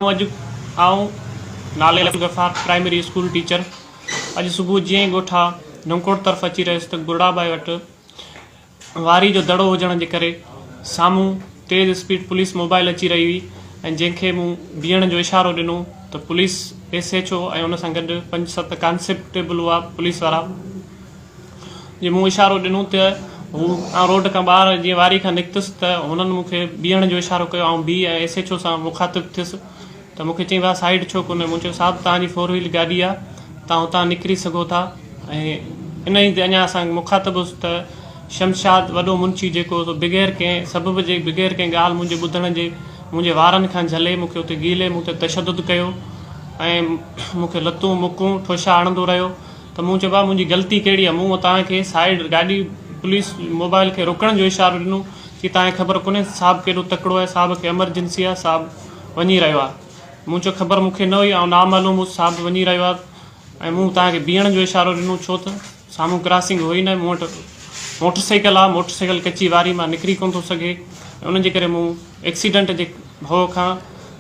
अॼु आऊं नाले गफ़ार प्राइमरी स्कूल टीचर अॼु सुबुह जीअं ई ॻोठा नमकोट तरफ़ अची रहियुसि त गुरड़ाबाई वटि वारी जो दड़ो हुजण जे करे साम्हूं तेज़ स्पीड पुलिस मोबाइल अची रही हुई ऐं जंहिंखे मूं बीहण जो इशारो ॾिनो त पुलिस SHO ऐं उन सां गॾु 5-7 कॉन्स्टेबल हुआ पुलिस वारा जे मूं इशारो ॾिनो त हू रोड खां ॿाहिरि जीअं वारी खां निकितुसि त हुननि मूंखे बीहण जो इशारो कयो ऐं बी ऐं SHO सां मुखातिबु थियुसि त मूंखे चई भाउ साइड छो कोन्हे मूं चयो साहिबु तव्हांजी 4 व्हील गाॾी आहे तव्हां हुतां निकिरी सघो था ऐं इन ई ते अञा असां मुखातिबु हुउसि त शमशाद वॾो मुंशी जेको बग़ैर कंहिं सबब जे बग़ैर कंहिं ॻाल्हि मुंहिंजे ॿुधण जे मुंहिंजे वारनि खां झले मूंखे उते गीले मूं ते तशदुद कयो ऐं मूंखे लतूं मुकूं ठोशा हणंदो रहियो त मूं चयो भाउ मुंहिंजी ग़लती कहिड़ी आहे मूं तव्हांखे साइड गाॾी पुलिस मोबाइल खे रोकण जो इशारो ॾिनो कि तव्हांखे ख़बर कोन्हे साहिबु केॾो तकिड़ो आहे साहिब खे एमरजेंसी आहे साहिबु वञी रहियो आहे मूं चयो ख़बर मूंखे न हुई ऐं नामालूम हुउसि साहिबु वञी रहियो आहे ऐं मूं तव्हांखे बीहण जो इशारो ॾिनो छो त साम्हूं क्रॉसिंग हुई न मूं वटि मोटरसाइकिल आहे मोटरसाइकिल कची वारी मां निकिरी कोन थो सघे उनजे करे मूं एक्सीडेंट जे भउ खां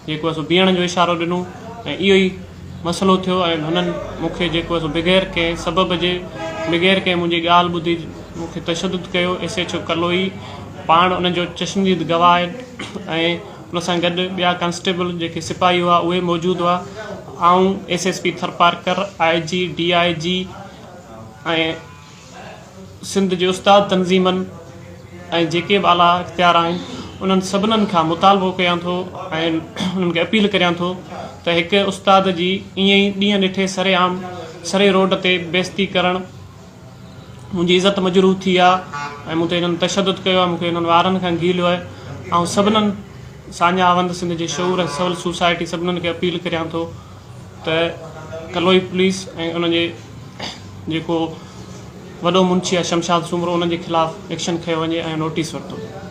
जेको आहे सो बीहण जो इशारो ॾिनो ऐं इहो ई मसइलो थियो ऐं हुननि मूंखे जेको आहे सो बग़ैर कंहिं सबब जे बग़ैर कंहिं मुंहिंजी ॻाल्हि ॿुधी मूंखे तशदुद कयो SHO कलोई पाण उनजो चश्मदीद गवाह आहे ऐं उन सां गॾु ॿिया कॉन्स्टेबल जेके सिपाही हुआ उहे मौजूदु हुआ ऐं SSP थरपारकर IG DIG ऐं सिंध जे उस्ताद तंज़ीमनि ऐं जेके बि आला इख़्तियार आहिनि उन्हनि सभिनीनि खां मुतालबो कयां थो ऐं उन्हनि खे अपील करियां थो त हिकु उस्ताद जी ईअं ई ॾींहं ॾिठे सरेआम सरे रोड ते बेइज़ती करणु मुंहिंजी इज़त मजरूह थी आहे ऐं मूं ते हिननि तशदुद कयो आहे मूंखे हिननि वारनि खां गीलियो आहे ऐं सभिनीनि सान्या आवंद सिंध जे शऊर सिविल सोसाइटी सभिनीनि खे अपील करियां थो त कलोई पुलिस ऐं उनजे जेको वॾो मुंशी आहे शमशाद सूमरो उनजे ख़िलाफ़ु एक्शन खयो वञे ऐं नोटिस वरितो